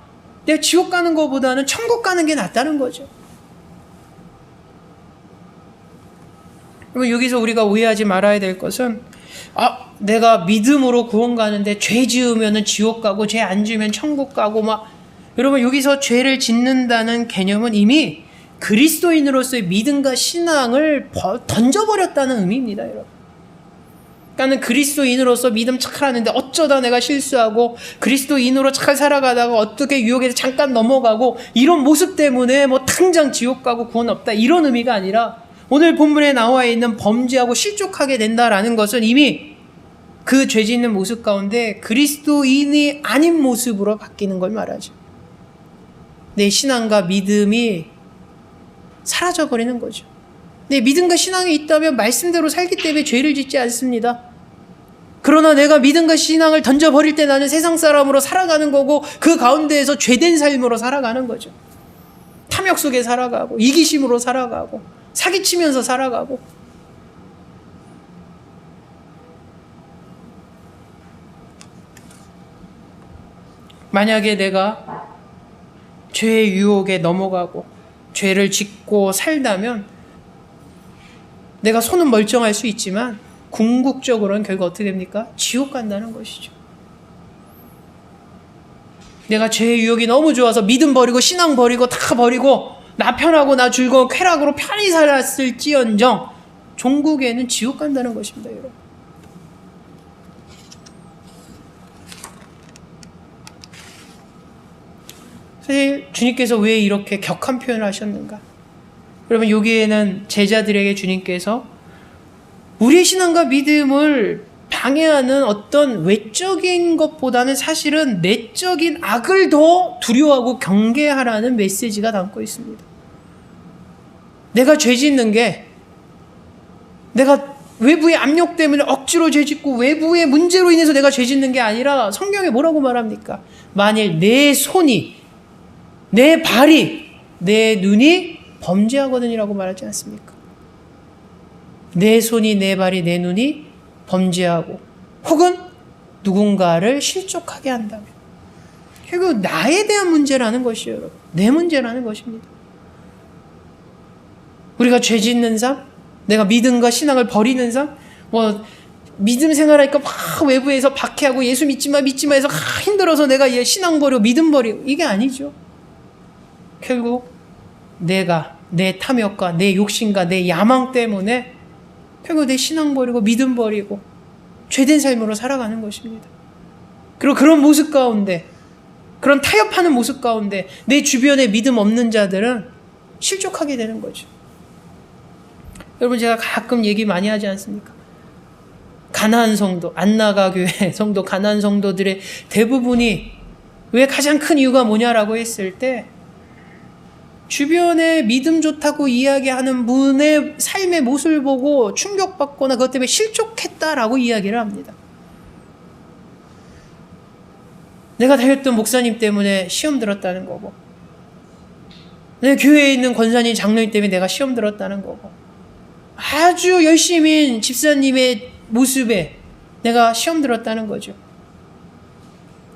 내가 지옥 가는 것보다는 천국 가는 게 낫다는 거죠. 여기서 우리가 오해하지 말아야 될 것은, 내가 믿음으로 구원 가는데 죄 지으면 지옥 가고 죄 안 지으면 천국 가고 여러분, 여기서 죄를 짓는다는 개념은 이미 그리스도인으로서의 믿음과 신앙을 던져버렸다는 의미입니다, 여러분. 그러니까 그리스도인으로서 믿음 착하는데 어쩌다 내가 실수하고, 그리스도인으로 잘 살아가다가 어떻게 유혹에서 잠깐 넘어가고, 이런 모습 때문에 당장 지옥 가고 구원 없다, 이런 의미가 아니라, 오늘 본문에 나와 있는 범죄하고 실족하게 된다라는 것은 이미 그 죄 짓는 모습 가운데 그리스도인이 아닌 모습으로 바뀌는 걸 말하죠. 내 신앙과 믿음이 사라져버리는 거죠. 내 믿음과 신앙이 있다면 말씀대로 살기 때문에 죄를 짓지 않습니다. 그러나 내가 믿음과 신앙을 던져버릴 때 나는 세상 사람으로 살아가는 거고, 그 가운데에서 죄된 삶으로 살아가는 거죠. 탐욕 속에 살아가고, 이기심으로 살아가고, 사기치면서 살아가고. 만약에 내가 죄의 유혹에 넘어가고 죄를 짓고 살다면 내가 손은 멀쩡할 수 있지만 궁극적으로는 결국 어떻게 됩니까? 지옥 간다는 것이죠. 내가 죄의 유혹이 너무 좋아서 믿음 버리고 신앙 버리고 다 버리고 나 편하고 나 즐거운 쾌락으로 편히 살았을지언정 종국에는 지옥 간다는 것입니다, 여러분. 사실 주님께서 왜 이렇게 격한 표현을 하셨는가? 여러분, 여기에는 제자들에게 주님께서 우리의 신앙과 믿음을 방해하는 어떤 외적인 것보다는 사실은 내적인 악을 더 두려워하고 경계하라는 메시지가 담고 있습니다. 내가 죄 짓는 게 내가 외부의 압력 때문에 억지로 죄 짓고 외부의 문제로 인해서 내가 죄 짓는 게 아니라, 성경에 뭐라고 말합니까? 만일 내 손이, 내 발이, 내 눈이 범죄하거든이라고 말하지 않습니까? 내 손이, 내 발이, 내 눈이 범죄하고 혹은 누군가를 실족하게 한다면, 결국 나에 대한 문제라는 것이에요, 여러분. 내 문제라는 것입니다. 우리가 죄 짓는 삶, 내가 믿음과 신앙을 버리는 삶, 믿음 생활하니까 막 외부에서 박해하고 예수 믿지 마 해서 힘들어서 내가 신앙 버리고 믿음 버리고, 이게 아니죠. 결국 내가 내 탐욕과 내 욕심과 내 야망 때문에 결국 내 신앙 버리고 믿음 버리고 죄된 삶으로 살아가는 것입니다. 그리고 그런 모습 가운데, 그런 타협하는 모습 가운데 내 주변에 믿음 없는 자들은 실족하게 되는 거죠. 여러분, 제가 가끔 얘기 많이 하지 않습니까? 가나안 성도, 안나가 교회 성도, 가나안 성도들의 대부분이 왜 가장 큰 이유가 뭐냐라고 했을 때, 주변에 믿음 좋다고 이야기하는 분의 삶의 모습을 보고 충격받거나 그것 때문에 실족했다라고 이야기를 합니다. 내가 다녔던 목사님 때문에 시험 들었다는 거고, 내 교회에 있는 권사님, 장로님 때문에 내가 시험 들었다는 거고, 아주 열심인 집사님의 모습에 내가 시험 들었다는 거죠.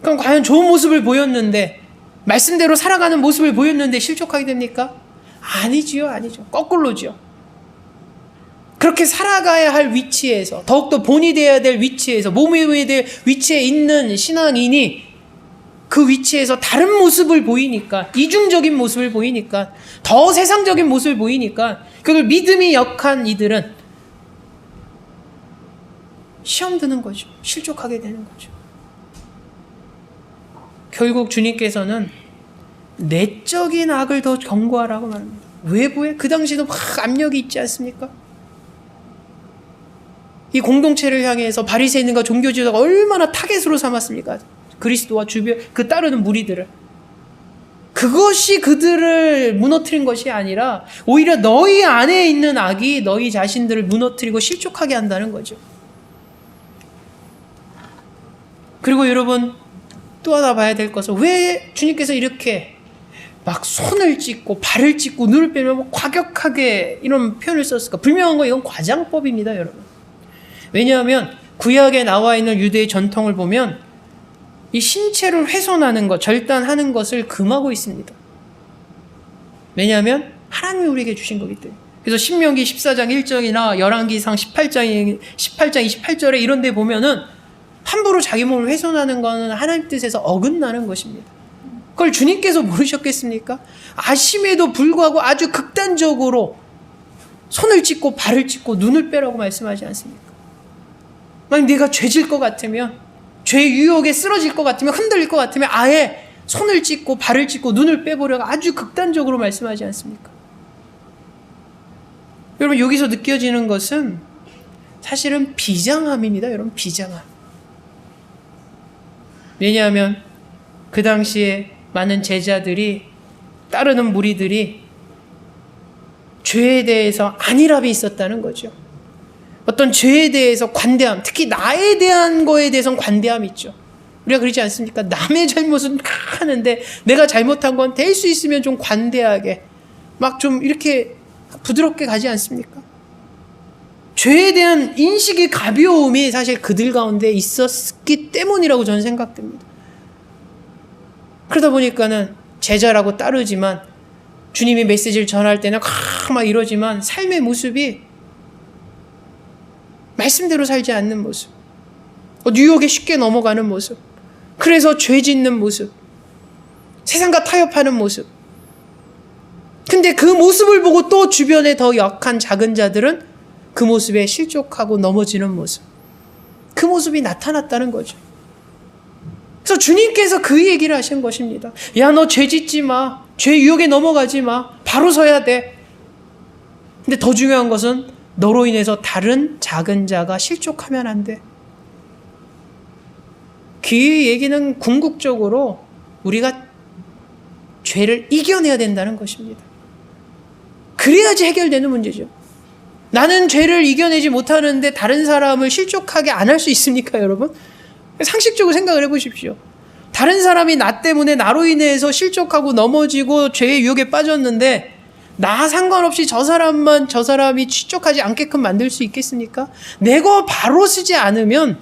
그럼 과연 좋은 모습을 보였는데, 말씀대로 살아가는 모습을 보였는데 실족하게 됩니까? 아니지요, 아니죠. 거꾸로죠. 그렇게 살아가야 할 위치에서, 더욱더 본이 되어야 될 위치에서, 몸이 될 위치에 있는 신앙인이 그 위치에서 다른 모습을 보이니까, 이중적인 모습을 보이니까, 더 세상적인 모습을 보이니까, 그걸 믿음이 약한 이들은 시험 드는 거죠. 실족하게 되는 거죠. 결국 주님께서는 내적인 악을 더 경고하라고 말합니다. 외부에 그 당시도 막 압력이 있지 않습니까? 이 공동체를 향해서 바리새인과 종교지도자가 얼마나 타겟으로 삼았습니까? 그리스도와 주변 그 따르는 무리들을. 그것이 그들을 무너뜨린 것이 아니라 오히려 너희 안에 있는 악이 너희 자신들을 무너뜨리고 실족하게 한다는 거죠. 그리고 여러분, 또 하나 봐야 될 것은, 왜 주님께서 이렇게 막 손을 찢고 발을 찢고 눈을 빼면 과격하게 이런 표현을 썼을까? 분명한 거, 이건 과장법입니다, 여러분. 왜냐하면 구약에 나와 있는 유대의 전통을 보면 이 신체를 훼손하는 것, 절단하는 것을 금하고 있습니다. 왜냐하면 하나님이 우리에게 주신 거기 때문에. 그래서 신명기 14장 1절이나 열왕기상 18장 28절에 이런 데 보면은 함부로 자기 몸을 훼손하는 것은 하나님 뜻에서 어긋나는 것입니다. 그걸 주님께서 모르셨겠습니까? 아심에도 불구하고 아주 극단적으로 손을 찢고 발을 찢고 눈을 빼라고 말씀하지 않습니까? 만약 내가 죄질 것 같으면, 죄 유혹에 쓰러질 것 같으면, 흔들릴 것 같으면 아예 손을 찢고 발을 찢고 눈을 빼보려고 아주 극단적으로 말씀하지 않습니까? 여러분, 여기서 느껴지는 것은 사실은 비장함입니다. 여러분, 비장함. 왜냐하면 그 당시에 많은 제자들이, 따르는 무리들이 죄에 대해서 안일함이 있었다는 거죠. 어떤 죄에 대해서 관대함, 특히 나에 대한 거에 대해서는 관대함이 있죠. 우리가 그러지 않습니까? 남의 잘못은 하는데 내가 잘못한 건 될 수 있으면 좀 관대하게, 막 좀 이렇게 부드럽게 가지 않습니까? 죄에 대한 인식의 가벼움이 사실 그들 가운데 있었기 때문이라고 저는 생각됩니다. 그러다 보니까는 제자라고 따르지만, 주님이 메시지를 전할 때는 막 이러지만 삶의 모습이 말씀대로 살지 않는 모습, 유혹에 쉽게 넘어가는 모습, 그래서 죄 짓는 모습, 세상과 타협하는 모습. 근데 그 모습을 보고 또 주변에 더 약한 작은 자들은 그 모습에 실족하고 넘어지는 모습, 그 모습이 나타났다는 거죠. 그래서 주님께서 그 얘기를 하신 것입니다. 야, 너 죄 짓지 마, 죄 유혹에 넘어가지 마, 바로 서야 돼. 근데 더 중요한 것은 너로 인해서 다른 작은 자가 실족하면 안 돼. 그 얘기는 궁극적으로 우리가 죄를 이겨내야 된다는 것입니다. 그래야지 해결되는 문제죠. 나는 죄를 이겨내지 못하는데 다른 사람을 실족하게 안 할 수 있습니까, 여러분? 상식적으로 생각을 해보십시오. 다른 사람이 나 때문에, 나로 인해서 실족하고 넘어지고 죄의 유혹에 빠졌는데 나 상관없이 저 사람이 실족하지 않게끔 만들 수 있겠습니까? 내가 바로 쓰지 않으면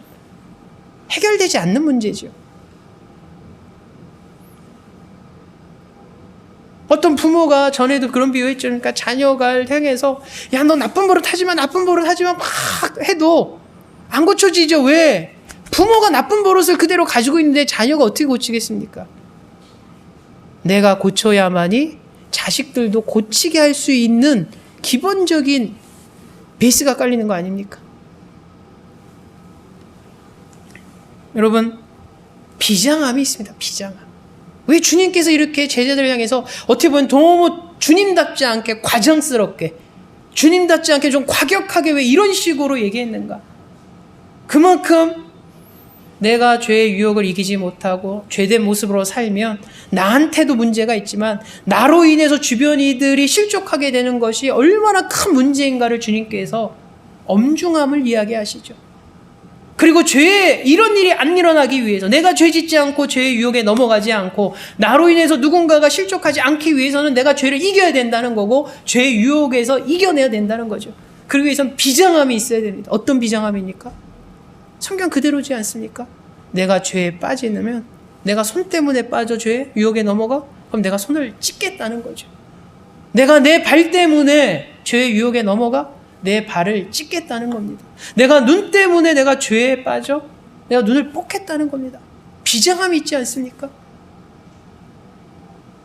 해결되지 않는 문제죠. 어떤 부모가, 전에도 그런 비유했죠. 그러니까 자녀를 향해서, 야, 너 나쁜 버릇 하지 마, 나쁜 버릇 하지 마, 막 해도 안 고쳐지죠. 왜? 부모가 나쁜 버릇을 그대로 가지고 있는데 자녀가 어떻게 고치겠습니까? 내가 고쳐야만이 자식들도 고치게 할 수 있는 기본적인 베이스가 깔리는 거 아닙니까? 여러분, 비장함이 있습니다. 비장함. 왜 주님께서 이렇게 제자들을 향해서 어떻게 보면 너무 주님답지 않게 과장스럽게, 주님답지 않게 좀 과격하게 왜 이런 식으로 얘기했는가? 그만큼 내가 죄의 유혹을 이기지 못하고 죄된 모습으로 살면 나한테도 문제가 있지만 나로 인해서 주변 이들이 실족하게 되는 것이 얼마나 큰 문제인가를 주님께서 엄중함을 이야기하시죠. 그리고 이런 일이 안 일어나기 위해서, 내가 죄 짓지 않고 죄의 유혹에 넘어가지 않고 나로 인해서 누군가가 실족하지 않기 위해서는 내가 죄를 이겨야 된다는 거고, 죄의 유혹에서 이겨내야 된다는 거죠. 그러기 위해서는 비장함이 있어야 됩니다. 어떤 비장함입니까? 성경 그대로지 않습니까? 내가 죄에 빠지면, 내가 손 때문에 빠져 죄의 유혹에 넘어가? 그럼 내가 손을 찢겠다는 거죠. 내가 내 발 때문에 죄의 유혹에 넘어가? 내 발을 찢겠다는 겁니다. 내가 눈 때문에 내가 죄에 빠져? 내가 눈을 뽑겠다는 겁니다. 비장함이 있지 않습니까?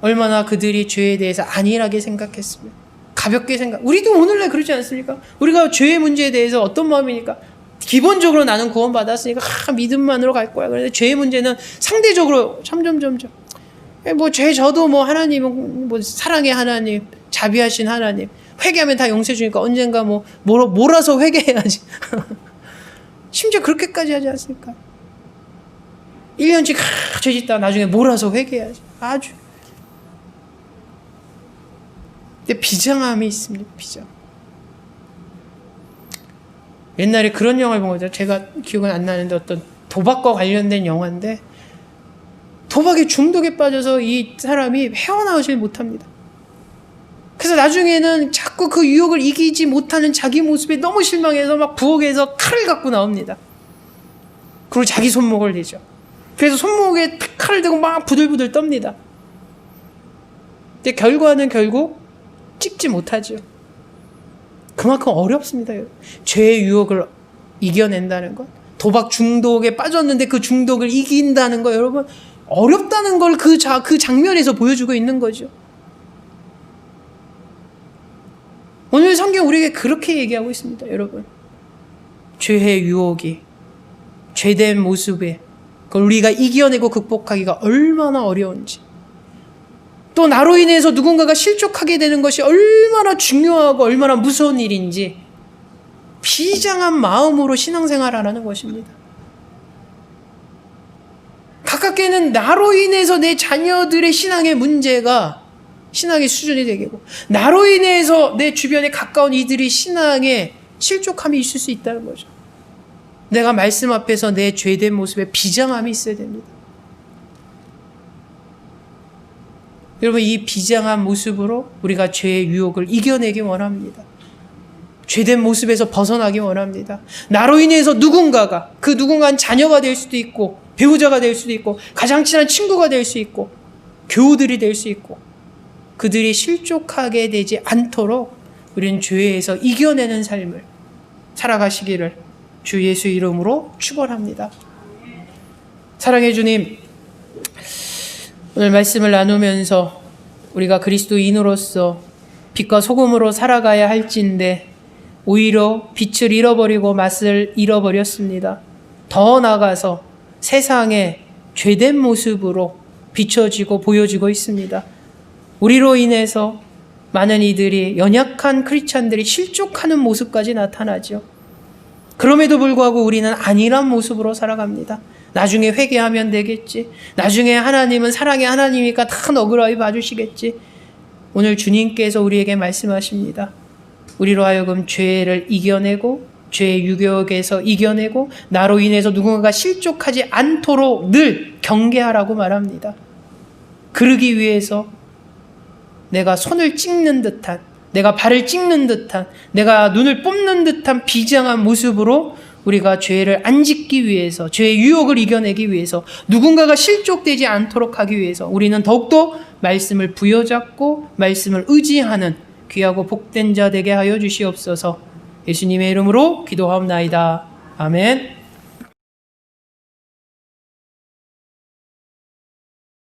얼마나 그들이 죄에 대해서 안일하게 생각했으면, 가볍게 우리도 오늘날 그러지 않습니까? 우리가 죄의 문제에 대해서 어떤 마음이니까? 기본적으로 나는 구원받았으니까 믿음만으로 갈 거야. 그런데 죄의 문제는 상대적으로 점점 죄 져도 하나님은 사랑의 하나님, 자비하신 하나님, 회개하면 다 용서해 주니까 언젠가 몰아서 회개해야지. 심지어 그렇게까지 하지 않습니까? 1년씩 죄 짓다가 나중에 몰아서 회개해야지. 아주. 근데 비장함이 있습니다. 비장. 옛날에 그런 영화를 본 거죠. 제가 기억은 안 나는데 어떤 도박과 관련된 영화인데, 도박의 중독에 빠져서 이 사람이 헤어나오질 못합니다. 그래서 나중에는 자꾸 그 유혹을 이기지 못하는 자기 모습에 너무 실망해서 막 부엌에서 칼을 갖고 나옵니다. 그리고 자기 손목을 대죠. 그래서 손목에 칼을 대고 막 부들부들 떱니다. 근데 결과는 결국 찍지 못하죠. 그만큼 어렵습니다. 죄의 유혹을 이겨낸다는 것, 도박 중독에 빠졌는데 그 중독을 이긴다는 것, 여러분 어렵다는 걸 그 장면에서 보여주고 있는 거죠. 오늘 성경 우리에게 그렇게 얘기하고 있습니다. 여러분, 죄의 유혹이, 죄된 모습에 그걸 우리가 이겨내고 극복하기가 얼마나 어려운지, 또 나로 인해서 누군가가 실족하게 되는 것이 얼마나 중요하고 얼마나 무서운 일인지 비장한 마음으로 신앙생활하라는 것입니다. 가깝게는 나로 인해서 내 자녀들의 신앙의 문제가, 신앙의 수준이 되고, 나로 인해서 내 주변에 가까운 이들이 신앙에 실족함이 있을 수 있다는 거죠. 내가 말씀 앞에서 내 죄된 모습에 비장함이 있어야 됩니다. 여러분, 이 비장한 모습으로 우리가 죄의 유혹을 이겨내기 원합니다. 죄된 모습에서 벗어나기 원합니다. 나로 인해서 누군가가, 그 누군가는 자녀가 될 수도 있고, 배우자가 될 수도 있고, 가장 친한 친구가 될 수 있고, 교우들이 될 수 있고, 그들이 실족하게 되지 않도록 우리는 죄에서 이겨내는 삶을 살아가시기를 주 예수 이름으로 축원합니다. 사랑해 주님, 오늘 말씀을 나누면서 우리가 그리스도인으로서 빛과 소금으로 살아가야 할진데 오히려 빛을 잃어버리고 맛을 잃어버렸습니다. 더 나아가서 세상에 죄된 모습으로 비춰지고 보여지고 있습니다. 우리로 인해서 많은 이들이, 연약한 크리스찬들이 실족하는 모습까지 나타나죠. 그럼에도 불구하고 우리는 안일한 모습으로 살아갑니다. 나중에 회개하면 되겠지. 나중에 하나님은 사랑의 하나님이니까 다 너그러이 봐주시겠지. 오늘 주님께서 우리에게 말씀하십니다. 우리로 하여금 죄를 이겨내고, 죄의 유혹에서 이겨내고, 나로 인해서 누군가가 실족하지 않도록 늘 경계하라고 말합니다. 그러기 위해서 내가 손을 찍는 듯한, 내가 발을 찍는 듯한, 내가 눈을 뽑는 듯한 비장한 모습으로 우리가 죄를 안 짓기 위해서, 죄의 유혹을 이겨내기 위해서, 누군가가 실족되지 않도록 하기 위해서 우리는 더욱더 말씀을 부여잡고 말씀을 의지하는 귀하고 복된 자 되게 하여 주시옵소서. 예수님의 이름으로 기도하옵나이다. 아멘.